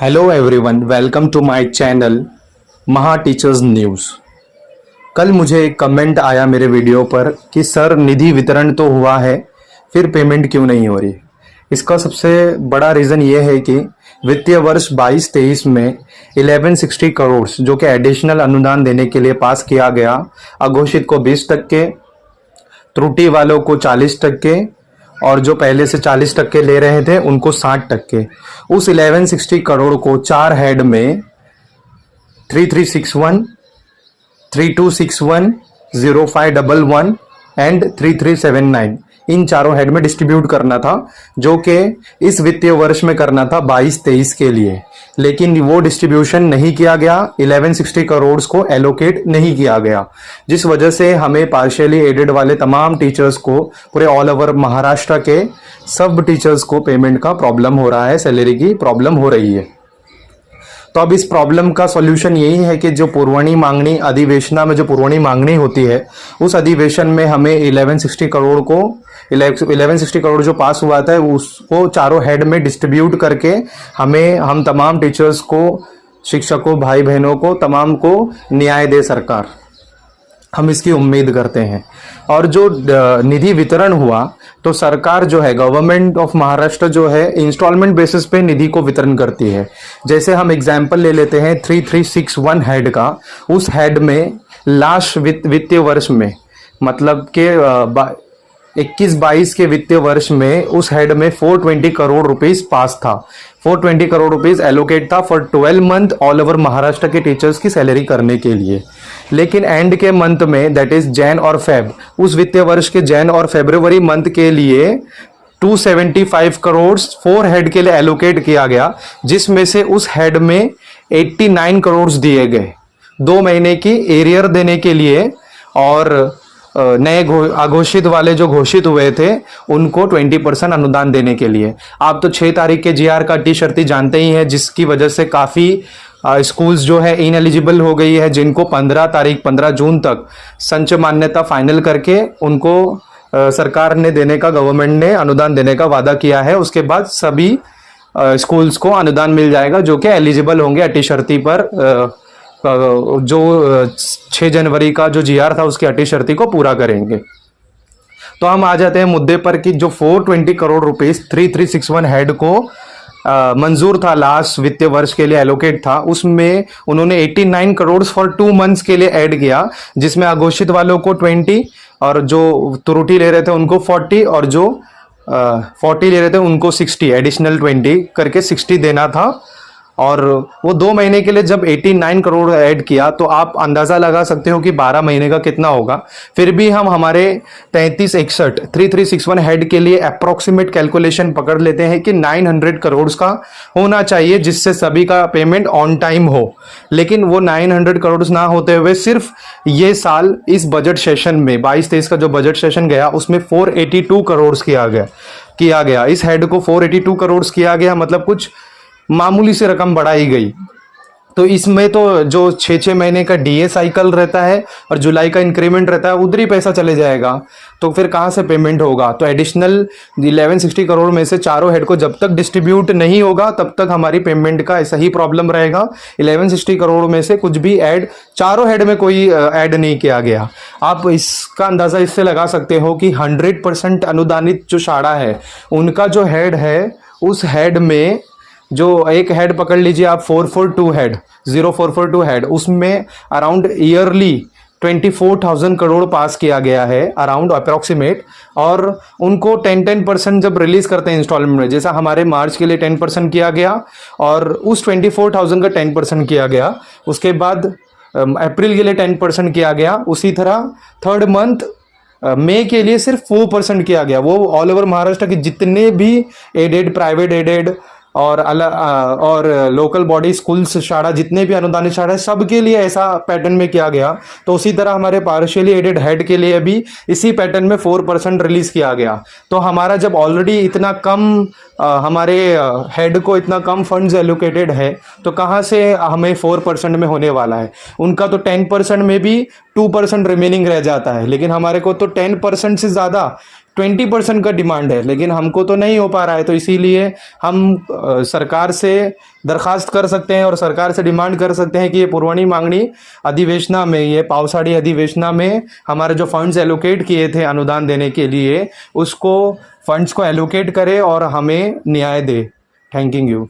Hello everyone, welcome to my channel Maha teachers news. कल मुझे एक कमेंट आया मेरे वीडियो पर कि सर निधि वितरण तो हुआ है, फिर पेमेंट क्यों नहीं हो रही। इसका सबसे बड़ा रीज़न ये है कि वित्तीय वर्ष 22-23 में 1160 करोड़ जो कि एडिशनल अनुदान देने के लिए पास किया गया, अघोषित को 20%, त्रुटि वालों को 40%, और जो पहले से 40% ले रहे थे उनको 60%। उस 1160 करोड़ को चार हेड में 3361, 3261, 0511 एंड 3379 इन चारों हेड में डिस्ट्रीब्यूट करना था, जो कि इस वित्तीय वर्ष में करना था 22-23 के लिए, लेकिन वो डिस्ट्रीब्यूशन नहीं किया गया। 1160 करोड़ को एलोकेट नहीं किया गया, जिस वजह से हमें पार्शियली एडेड वाले तमाम टीचर्स को, पूरे ऑल ओवर महाराष्ट्र के सब टीचर्स को पेमेंट का प्रॉब्लम हो रहा है, सैलरी की प्रॉब्लम हो रही है। तो अब इस प्रॉब्लम का सॉल्यूशन यही है कि जो पुरवणी मांगनी अधिवेशना में जो पुरवणी मांगनी होती है, उस अधिवेशन में हमें 1160 करोड़ जो पास हुआ था उसको चारों हेड में डिस्ट्रीब्यूट करके हम तमाम टीचर्स को, शिक्षकों, भाई बहनों को, तमाम को न्याय दे सरकार। हम इसकी उम्मीद करते हैं। और जो निधि वितरण हुआ, तो सरकार जो है, गवर्नमेंट ऑफ महाराष्ट्र जो है, इंस्टॉलमेंट बेसिस पे निधि को वितरण करती है। जैसे हम एग्जाम्पल ले लेते हैं 3361 हेड का। उस हेड में लास्ट वित्तीय वर्ष में, मतलब के 21-22 के वित्तीय वर्ष में उस हेड में 420 करोड़ रुपीस पास था। 420 करोड़ रुपीस एलोकेट था for 12 month all over Maharashtra के टीचर्स की सैलरी करने के लिए। लेकिन एंड के मंथ में, दैट इज जैन और फेब, उस वित्तीय वर्ष के जैन और फरवरी मंथ के लिए 275 करोड़ 4 हेड के लिए एलोकेट किया गया, जिसमें से उस हेड में 89 करोड़ दिए गए 2 महीने की एरियर देने के लिए, और नए अघोषित वाले जो घोषित हुए थे उनको 20% अनुदान देने के लिए। आप तो 6 तारीख के जीआर का टी शर्ती जानते ही हैं, जिसकी वजह से काफ़ी स्कूल्स जो है इनएलिजिबल हो गई है, जिनको 15 जून तक संच मान्यता फाइनल करके उनको सरकार ने देने का, गवर्नमेंट ने अनुदान देने का वादा किया है। उसके बाद सभी स्कूल्स को अनुदान मिल जाएगा जो कि एलिजिबल होंगे अटी शर्ती पर। जो 6 जनवरी का जो जीआर था उसकी अटी शर्ती को पूरा करेंगे। तो हम आ जाते हैं मुद्दे पर कि जो 420 करोड़ रुपीस 3361 हेड को मंजूर था, लास्ट वित्तीय वर्ष के लिए एलोकेट था, उसमें उन्होंने 89 करोड़ फॉर 2 मंथ्स के लिए ऐड किया, जिसमें अघोषित वालों को 20 और जो त्रुटि ले रहे थे उनको 40 और जो 40 ले रहे थे उनको 60, एडिशनल 20 करके 60 देना था। और वो 2 महीने के लिए जब 89 करोड़ ऐड किया, तो आप अंदाज़ा लगा सकते हो कि 12 महीने का कितना होगा। फिर भी हम हमारे 3361 हेड के लिए अप्रोक्सीमेट कैलकुलेशन पकड़ लेते हैं कि 900 करोड़ का होना चाहिए, जिससे सभी का पेमेंट ऑन टाइम हो। लेकिन वो 900 करोड़ ना होते हुए सिर्फ ये साल इस बजट सेशन में 22-23 का जो बजट सेशन गया उसमें 482 करोड़ किया गया। इस हेड को 482 करोड़ किया गया, मतलब कुछ मामूली सी रकम बढ़ाई गई। तो इसमें तो जो 6 महीने का डीए साइकिल रहता है और जुलाई का इंक्रीमेंट रहता है, उधर ही पैसा चले जाएगा। तो फिर कहाँ से पेमेंट होगा। तो एडिशनल 1160 करोड़ में से चारों हेड को जब तक डिस्ट्रीब्यूट नहीं होगा तब तक हमारी पेमेंट का ऐसा ही प्रॉब्लम रहेगा। 1160 करोड़ में से कुछ भी ऐड, चारों हेड में कोई ऐड नहीं किया गया। आप इसका अंदाज़ा इससे लगा सकते हो कि 100% अनुदानित जो शाखा है उनका जो हेड है, उस हेड में जो एक हेड पकड़ लीजिए आप 0442 हेड, उसमें अराउंड ईयरली 24,000 करोड़ पास किया गया है, अराउंड अप्रोक्सीमेट। और उनको 10% जब रिलीज करते हैं इंस्टॉलमेंट में, जैसा हमारे मार्च के लिए 10% किया गया और उस 24,000 का 10% किया गया, उसके बाद अप्रैल के लिए 10% किया गया, उसी तरह थर्ड मंथ मई के लिए सिर्फ 4% किया गया। वो ऑल ओवर महाराष्ट्र के जितने भी एडेड, प्राइवेट एडेड और लोकल बॉडी स्कूल्स शाखा, जितने भी अनुदानित शाखा है, सबके लिए ऐसा पैटर्न में किया गया। तो उसी तरह हमारे पार्शियली एडेड हेड के लिए भी इसी पैटर्न में 4% रिलीज किया गया। तो हमारा जब ऑलरेडी इतना कम हमारे हेड को इतना कम फंड्स एलोकेटेड है, तो कहाँ से हमें 4% में होने वाला है। उनका तो 10% में भी 2% रिमेनिंग रह जाता है, लेकिन हमारे को तो 10% से ज़्यादा 20% का डिमांड है, लेकिन हमको तो नहीं हो पा रहा है। तो इसीलिए हम सरकार से दरखास्त कर सकते हैं और सरकार से डिमांड कर सकते हैं कि ये पुरवणी मांगणी अधिवेशना में, ये पावसाड़ी अधिवेशना में हमारे जो फंड्स एलोकेट किए थे अनुदान देने के लिए, उसको फंड्स को एलोकेट करे और हमें न्याय दे। Thank you.